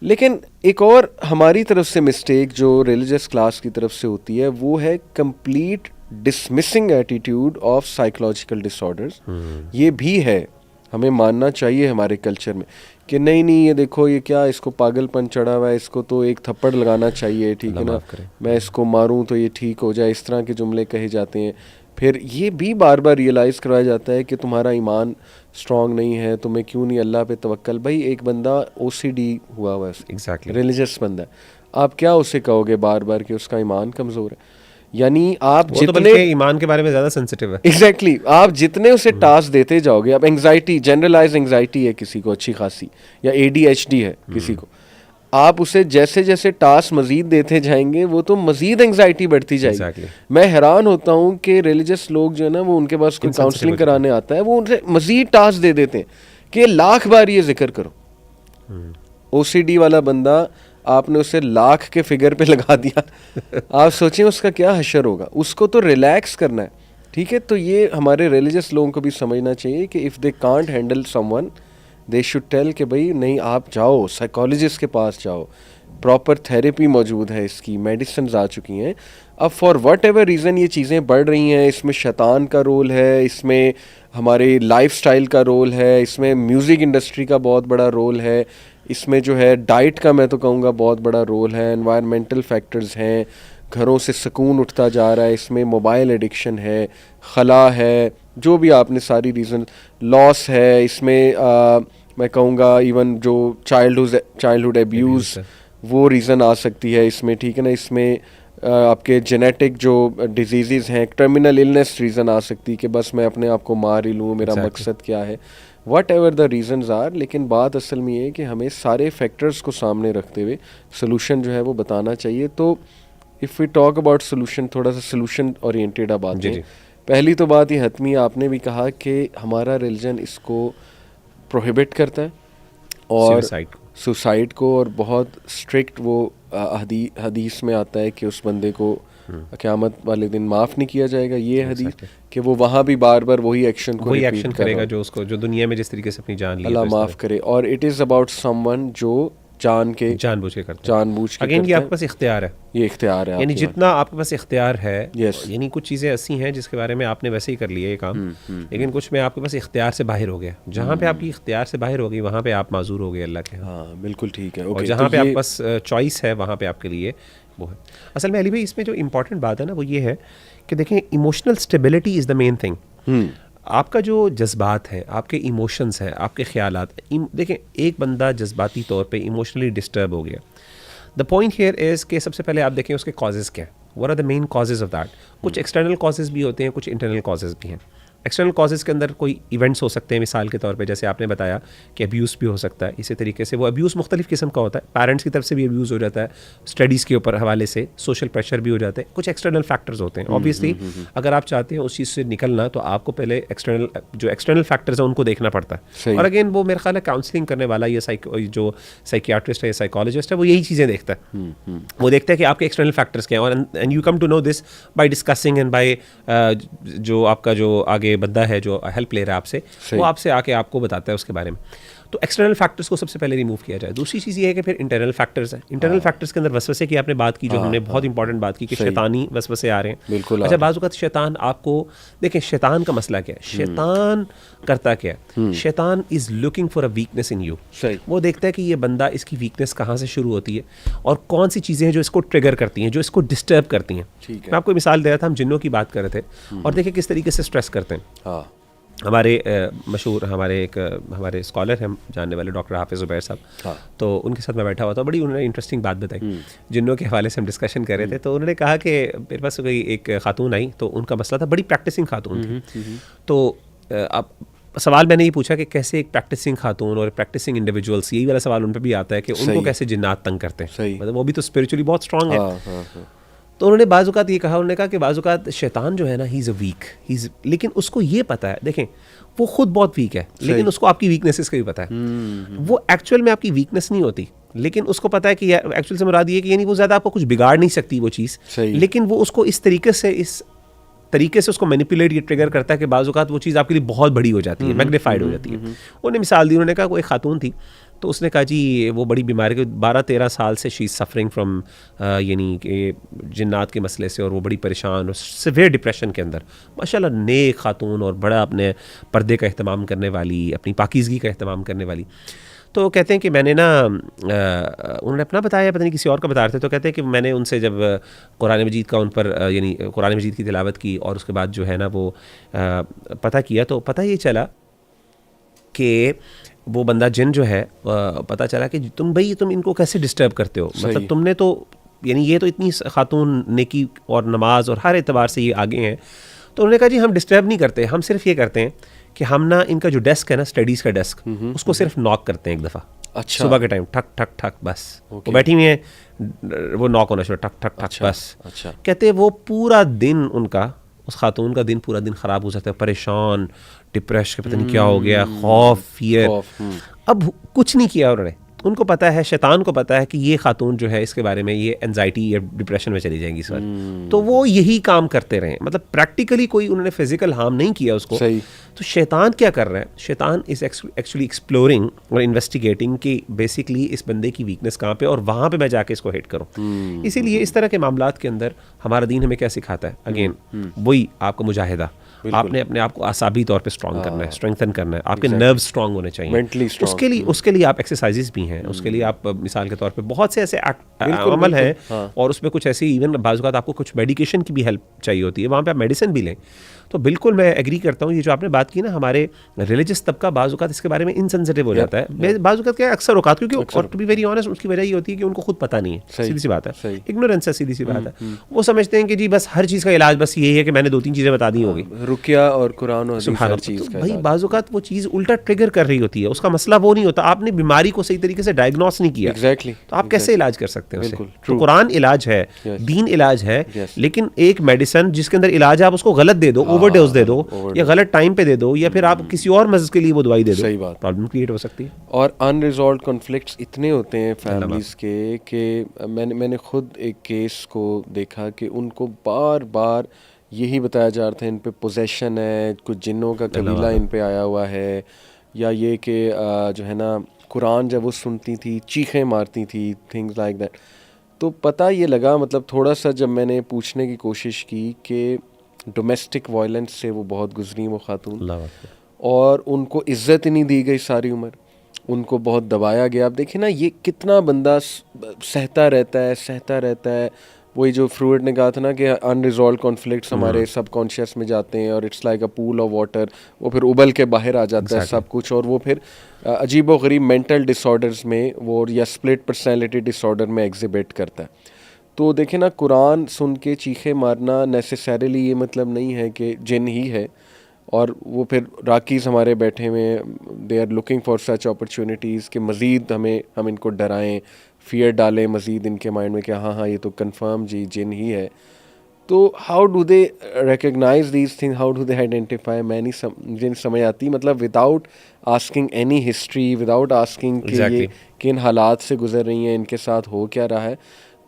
लेकिन एक और हमारी तरफ से मिस्टेक जो रिलीजियस क्लास की तरफ से होती है वो है complete dismissing attitude of psychological disorders. ये भी है, हमें मानना चाहिए हमारे कल्चर में कि नहीं ये देखो ये क्या, इसको पागलपन चढ़ा हुआ है, इसको तो एक थप्पड़ लगाना चाहिए, ठीक है ना, मैं इसको मारूं तो ये ठीक हो जाए, इस तरह के जुमले कहे जाते हैं। फिर ये भी बार बार रियलाइज़ करवाया जाता है कि तुम्हारा ईमान स्ट्रांग नहीं है, तुम्हें क्यों नहीं अल्लाह पे तवक्कल। भाई एक बंदा OCD हुआ है, एग्जैक्टली रिलीजियस बंदा है, आप क्या उसे कहोगे बार बार कि उसका ईमान कमज़ोर है? यानी आप वो जितने तो ईमान के बारे में ज़्यादा सेंसिटिव है। एग्जैक्टली आप जितने उसे टास्क देते जाओगे, अब एंग्जाइटी, जनरलाइज एंग्जाइटी है किसी को अच्छी खासी, या ADHD है किसी को, आप उसे जैसे जैसे टास्क मजीद देते जाएंगे वो तो मजीद एंग्जाइटी बढ़ती जाएगी। Exactly. मैं हैरान होता हूँ कि रिलीजियस लोग जो है ना, वो उनके पास कोई काउंसलिंग कराने आता है, वो उनसे मजीद टास्क दे देते हैं कि लाख बार ये जिक्र करो। OCD वाला बंदा, आपने उसे लाख के फिगर पे लगा दिया, आप सोचें उसका क्या हशर होगा। उसको तो रिलैक्स करना है, ठीक है। तो ये हमारे रिलीजियस लोगों को भी समझना चाहिए कि if they can't handle someone they should tell कि भाई नहीं, आप जाओ साइकोलॉजिस्ट के पास जाओ, प्रॉपर थेरेपी मौजूद है, इसकी मेडिसिन आ चुकी हैं। अब फॉर वट एवर रीज़न ये चीज़ें बढ़ रही हैं, इसमें शैतान का रोल है, इसमें हमारे लाइफस्टाइल का रोल है, इसमें म्यूज़िक इंडस्ट्री का बहुत बड़ा रोल है, इसमें जो है डाइट का मैं तो कहूँगा बहुत बड़ा रोल है, एनवायरमेंटल फैक्टर्स हैं, घरों से सुकून उठता जा रहा है, इसमें मोबाइल एडिक्शन है, खला है, जो भी आपने सारी रीज़न, लॉस है, इसमें मैं कहूँगा इवन जो चाइल्डहुड एब्यूज़ वो रीज़न आ सकती है इसमें, ठीक है ना। इसमें आपके जेनेटिक जो डिजीज़ हैं, टर्मिनल इलनेस रीज़न आ सकती है कि बस मैं अपने आप को मार ही लूँ, मेरा मकसद क्या है, whatever the reasons are. लेकिन बात असल में ये है कि हमें सारे फैक्टर्स को सामने रखते हुए सोल्यूशन जो है वो बताना चाहिए। तो if we talk about solution, थोड़ा सा सोल्यूशन ओरिएंटेड अब आते हैं। पहली तो बात ये हतमी आपने भी कहा कि हमारा रिलीजन इसको प्रोहिबिट करता है और सुसाइड को, और बहुत स्ट्रिक्ट वो हदीस में आता है कि उस बंदे को क़यामत वाले दिन माफ़ नहीं किया जाएगा। ये हदीस कि वो वहाँ भी बार बार वही एक्शन करेगा जो उसको, जो दुनिया में जिस तरीके से अपनी जान ली, अल्लाह माफ़ करे। और इट इज़ अबाउट समवन जो जानबूझ के अगेन ये आपके पास इख्तियार है, ये इख्तियार है, यानी जितना आपके पास इख्तियार है, यानी कुछ चीज़ें ऐसी हैं जिसके बारे में आपने वैसे ही कर लिया ये काम, लेकिन कुछ में आपके पास इख्तियार से बाहर हो गया। जहाँ पे आपकी इख्तियार से बाहर हो गई वहाँ पे आप माजूर हो गए अल्लाह के। हाँ बिल्कुल ठीक है। और जहाँ पे आपके पास चॉइस है वहाँ पे आपके लिए वो है। असल में अली भाई इसमें जो इम्पोर्टेंट बात है ना वो ये है कि देखें, emotional stability is the main thing. आपका जो जज्बात है, आपके इमोशंस हैं, आपके ख्यालात, देखें एक बंदा जज्बाती तौर पे इमोशनली डिस्टर्ब हो गया, द पॉइंट हियर इज़ कि सबसे पहले आप देखें उसके कॉजेज़ क्या हैं, what are the main causes of that. कुछ एक्सटर्नल कॉजेज़ भी होते हैं, कुछ इंटरनल कॉजेज़ भी हैं। एक्सटर्नल कॉजेज़ के अंदर कोई इवेंट्स हो सकते हैं, मिसाल के तौर पे जैसे आपने बताया कि अब्यूज़ भी हो सकता है। इसी तरीके से वो अब्यूज़ मुख्तलिफ़ किस्म का होता है, पेरेंट्स की तरफ से भी अब्यूज़ हो जाता है, स्टडीज़ के ऊपर हवाले से सोशल प्रेशर भी हो जाता है, कुछ एक्सटर्नल फैक्टर्स होते हैं। ऑब्वियसली अगर आप चाहते हैं उस चीज़ से निकलना तो आपको पहले एक्सटर्नल फैक्टर्स हैं उनको देखना पड़ता है। और अगेन वो मेरे ख्याल है काउंसलिंग करने वाला या जो साइकियाट्रिस्ट है या साइकोलॉजिस्ट है वो यही चीज़ें देखता है। वो देखता है कि आपके एक्सटर्नल फैक्टर्स क्या हैं, और and you come to know this by discussing and by जो आपका जो आगे बंदा है जो हेल्प ले रहा है आपसे, वो आपसे आके आपको बताता है उसके बारे में। तो एक्सटर्नल फैक्टर्स को सबसे पहले रिमूव किया जाए। दूसरी चीज़ ये है कि फिर इंटरनल फैक्टर्स हैं। इंटरनल फैक्टर्स के अंदर वसवसे की आपने बात की, जो हमने बहुत इंपॉर्टेंट बात की कि शैतानी वसवसे आ रहे हैं। बिल्कुल। अच्छा, बाज़ वक़्त शैतान आपको, देखें शैतान का मसला क्या है, शैतान करता क्या है, शैतान is looking for a weakness in you. वो देखता है कि ये बंदा, इसकी वीकनेस कहाँ से शुरू होती है और कौन सी चीज़ें हैं जो इसको ट्रिगर करती हैं, जो इसको डिस्टर्ब करती हैं। मैं आपको मिसाल दे रहा था, हम जिन्नों की बात कर रहे थे, और देखिए किस तरीके से स्ट्रेस करते हैं। हमारे मशहूर हमारे स्कॉलर हैं जानने वाले डॉक्टर हाफिज़ ज़ुबैर साहब, तो उनके साथ मैं बैठा हुआ था, बड़ी उन्होंने इंटरेस्टिंग बात बताई। जिन्नों के हवाले से हम डिस्कशन कर रहे थे, तो उन्होंने कहा कि मेरे पास कोई एक खातून आई, तो उनका मसला था, बड़ी प्रैक्टिसिंग खातून थी। तो अब सवाल मैंने ये पूछा कि कैसे एक प्रैक्टिसिंग खातून और प्रैक्टिसिंग इंडिविजुअल्स, यही वाला सवाल उन पर भी आता है कि उनको कैसे जिन्नात तंग करते हैं, मतलब वो भी तो स्पिरिचुअली बहुत स्ट्रांग है। तो उन्होंने बाज़-औक़ात ये कहा, उन्होंने कहा कि बाज़-औक़ात शैतान जो है ना, ही इज़ अ वीक, लेकिन उसको ये पता है, देखें वो खुद बहुत वीक है, लेकिन उसको आपकी वीकनेसेस का भी पता है। वो एक्चुअल में आपकी वीकनेस नहीं होती, लेकिन उसको पता है कि एक्चुअल से मुराद ये कि यानी वो ज़्यादा आपको कुछ बिगाड़ नहीं सकती वो चीज़, लेकिन वो उसको इस तरीके से उसको मैनिपुलेट, ये ट्रिगर करता है कि बाज़ औक़ात वो चीज़ आपके लिए बहुत बड़ी हो जाती है, मैग्नीफाइड हो जाती है। उन्होंने मिसाल दी, उन्होंने कहा कोई खातून थी, तो उसने कहा जी वो बड़ी बीमारी के 12-13 साल से शी इज़ सफरिंग फ्रॉम यानी कि जिन्नात के मसले से, और वो बड़ी परेशान और सिवियर डिप्रेशन के अंदर, माशाल्लाह नेक खातून और बड़ा अपने पर्दे का एहतमाम करने वाली, अपनी पाकीज़गी का एहतमाम करने वाली। तो कहते हैं कि मैंने ना उन्होंने अपना बताया, पता नहीं किसी और का बता रहे थे, तो कहते हैं कि मैंने उनसे जब कुरान मजीद का उन पर यानी कुरान मजीद की तिलावत की और उसके बाद जो है ना वो पता किया, तो पता ये चला कि वो बंदा जिन जो है पता चला कि तुम इनको कैसे डिस्टर्ब करते हो, मतलब तुमने तो यानी ये तो इतनी खातून नेकी और नमाज और हर एतबार से ये आगे हैं। तो उन्होंने कहा जी हम डिस्टर्ब नहीं करते, हम सिर्फ ये करते हैं कि हम ना इनका जो डेस्क है ना, स्टडीज़ का डेस्क, उसको सिर्फ नॉक करते हैं एक दफ़ा। अच्छा। सुबह के टाइम ठक ठक ठक बस, वो बैठी हुई है, वो नॉक होना शुरू, ठक ठक ठक। अच्छा, बस। अच्छा। कहते वो पूरा दिन उनका, उस खातून का दिन पूरा दिन ख़राब हो जाता है, परेशान, डिप्रेशन, पता नहीं क्या हो गया, खौफ, फियर। अब कुछ नहीं किया उन्होंने, उनको पता है, शैतान को पता है कि ये खातून जो है इसके बारे में ये एंजाइटी या डिप्रेशन में चली जाएंगी इस बार, तो वो यही काम करते रहे, मतलब प्रैक्टिकली कोई उन्होंने फिजिकल हार्म नहीं किया उसको। सही। तो शैतान क्या कर रहा है, शैतान इज़ एक्चुअली एक्सप्लोरिंग और इन्वेस्टिगेटिंग कि बेसिकली इस बंदे की वीकनेस कहाँ पे, और वहाँ पे मैं जाके इसको हिट करूँ। इसीलिए इस तरह के मामलात के अंदर हमारा दीन हमें क्या सिखाता है, अगेन वही आपका मुजाहिदा, आपने अपने आप को आसाबी तौर पे स्ट्रॉन्ग करना है, स्ट्रेंथन करना है, आपके नर्व स्ट्रॉन्ग होने चाहिए, मेंटली स्ट्रॉन्ग। उसके लिए आप एक्सरसाइजेस भी हैं, उसके लिए आप मिसाल के तौर पे बहुत से ऐसे अमल हैं, और उसमें कुछ ऐसी इवन बाज़ औक़ात आपको कुछ मेडिकेशन की भी हेल्प चाहिए होती है, वहाँ पे आप मेडिसिन भी लें। तो बिल्कुल मैं एग्री करता हूँ, ये जो आपने बात की ना, हमारे रिलीजियस तबका बाज़ औक़ात इसके बारे में इनसेंसिटिव हो जाता है, बाज़ औक़ात क्या अक्सर औक़ात, क्योंकि और टू बी वेरी ऑनेस्ट उसकी वजह ये होती है कि उनको खुद पता नहीं है, सीधी सी बात है, इग्नोरेंस है, सीधी सी बात है। वो समझते हैं कि जी बस हर चीज़ का इलाज बस यही है कि मैंने 2-3 चीज़ें बता दी होगी, रुकिया और कुरान और हर चीज़ का। भाई बाज़ औक़ात वो चीज़ उल्टा ट्रिगर कर रही होती है, उसका मसला वो नहीं होता, आपने बीमारी को सही तरीके से डायग्नोस नहीं किया। एग्जैक्टली। तो आप कैसे इलाज कर सकते हैं उसे? तो कुरान इलाज है, दीन इलाज है, लेकिन एक मेडिसिन जिसके अंदर इलाज है आप उसको गलत दे दो, ओवरडोज दे दो, या गलत टाइम पे दे दो, या फिर आप किसी और मर्ज के लिए वो दवाई दे दो, सही बात, प्रॉब्लम क्रिएट हो सकती है। और अनरिजॉल्व्ड कॉन्फ्लिक्ट्स इतने होते हैं फैमिलीज के कि मैंने खुद एक केस को देखा कि उनको बार बार यही बताया जा रहा था इन पे पोजेशन है, कुछ जिन्नों का कबीला इन पे आया हुआ है, या ये कि जो है ना कुरान जब वो सुनती थी चीखें मारती थी, थिंग्स लाइक दैट। तो पता ये लगा, मतलब थोड़ा सा जब मैंने पूछने की कोशिश की कि डोमेस्टिक वायलेंस से वो बहुत गुजरी वो खातून, और उनको इज़्ज़त ही नहीं दी गई सारी उम्र, उनको बहुत दबाया गया। अब देखिए ना ये कितना बंदा सहता रहता है। वही जो फ्रूड ने कहा था ना कि अनरिजॉल्व कॉन्फ्लिक्ट्स हमारे सबकॉन्शियस में जाते हैं, और it's like a pool of water, वो फिर उबल के बाहर आ जाता है सब कुछ, और वो फिर अजीब व गरीब मेंटल डिसऑर्डर्स में वो, या स्प्लिट पर्सनैलिटी डिसऑर्डर में एग्जिबिट करता है। तो देखें ना, कुरान सुन के चीखे मारना नेसेसरीली ये मतलब नहीं है कि जिन ही है, और वो फिर राकीज़ हमारे बैठे हुए, they are looking for such opportunities कि मज़ीद हम इनको डराएं, फियर डालें मज़ीद इनके माइंड में कि हाँ ये तो कंफर्म जी जिन ही है। तो how do they recognise these thing, how do they identify? मैं नहीं समझ आती, मतलब without asking any history, without asking कि ये किन हालात से गुजर रही हैं, इनके साथ हो क्या रहा है,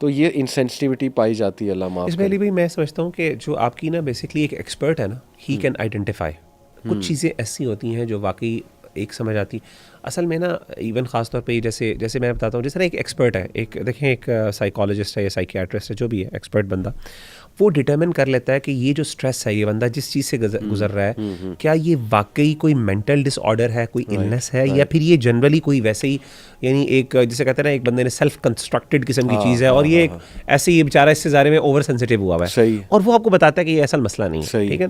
तो ये इंसेंसिटिविटी पाई जाती है। अल्लाह माफ़ करे। इसमें भी मैं समझता हूँ कि जो आपकी ना बेसिकली एक एक्सपर्ट है ना, ही कैन आइडेंटिफाई। कुछ चीज़ें ऐसी होती हैं जो वाकई एक समझ आती असल में ना, इवन ख़ास तौर पे जैसे मैं बताता हूँ, जिस तरह एक एक्सपर्ट है, एक देखें एक साइकोलॉजिस्ट है या साइकियाट्रिस्ट है, जो भी है एक्सपर्ट बंदा, वो डिटर्मिन कर लेता है कि ये जो स्ट्रेस है, ये बंदा जिस चीज़ से गुजर रहा है, क्या ये वाकई कोई मेंटल डिसऑर्डर है, कोई इलनेस है, या फिर ये जनरली कोई वैसे ही, यानी एक जिसे कहते हैं ना, एक बंदे ने सेल्फ कंस्ट्रक्टेड किस्म की चीज़ है, और ये ऐसे ही बेचारा इससे ज़्यादा में ओवर सेंसिटिव हुआ है, और वो आपको बताता है कि ये असल मसला नहीं है। ठीक है,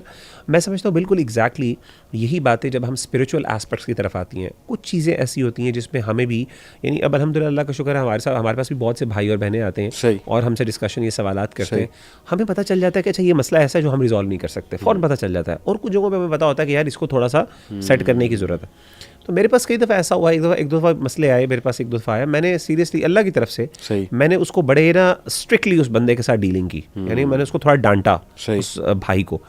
मैं समझता हूँ बिल्कुल एग्जैक्टली यही बातें जब हम स्पिरिचुअल एस्पेक्ट्स की तरफ आती हैं, कुछ चीज़ें ऐसी होती हैं जिसमें हमें भी, यानी अब अल्हम्दुलिल्लाह का शुक्र है हमारे पास भी बहुत से भाई और बहनें आते हैं और हमसे डिस्कशन, ये सवालात करते हैं, हमें पता चल जाता है कि अच्छा ये मसला ऐसा है जो हम रिजॉल्व नहीं कर सकते, फ़ौरन पता चल जाता है, और कुछ जगहों पे हमें पता होता है कि यार इसको थोड़ा सा सेट करने की ज़रूरत है। तो मेरे पास कई दफ़ा ऐसा हुआ, एक दो दफ़ा मसले आए मेरे पास, एक दो दफ़ा आया, मैंने सीरियसली अल्लाह की तरफ से मैंने उसको बड़े ना स्ट्रिक्टली उस बंदे के साथ डीलिंग की, यानी मैंने उसको थोड़ा डांटा उस भाई को,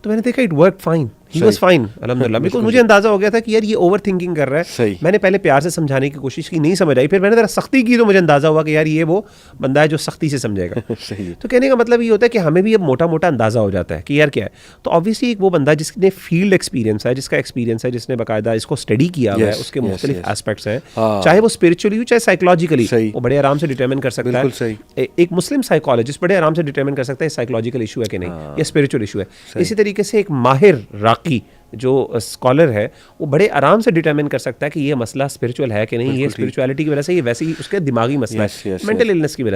तो मैंने देखा it work fine, he was fine अल्हम्दुलिल्लाह, बिकॉज मुझे अंदाजा हो गया था कि यार ये ओवर थिंकिंग कर रहा है। सही। मैंने पहले प्यार से समझाने की कोशिश की, नहीं समझ आई, फिर मैंने जरा सख्ती की तो मुझे अंदाजा हुआ कि यार ये वो बंदा है जो सख्ती से समझेगा। सही है। तो कहने का मतलब ये होता है कि हमें भी अब मोटा मोटा अंदाजा हो जाता है कि यार क्या है। तो ऑब्वियसली एक वो बंदा जिसने फील्ड एक्सपीरियंस है, जिसका एक्सपीरियंस है, जिसने बाकायदा इसको स्टडी किया हुआ है, Yes, उसके yes, मुख्तलिफ yes. एस्पेक्ट्स हैं, हाँ। चाहे वो स्पिरिचुअली हो चाहे साइकोलॉजिकली, सही। वो बड़े आराम से डिटरमिन कर सकता बिल्कुल है। सही। एक मुस्लिम साइकोलॉजिस्ट बड़े आराम से डिटरमिन कर सकता है साइकोलॉजिकल इशू है कि नहीं, या स्पिरिचुअल इशू है। इसी तरीके से एक माहिर राकी जो स्कॉलर है वो बड़े आराम से डिटरमिन कर सकता है कि ये मसला स्पिरिचुअल है कि नहीं, ये स्पिरिचुअलिटी की वजह से, ये वैसे ही उसके दिमागी मसला Yes, है, yes, मेंटल इलनेस की वजह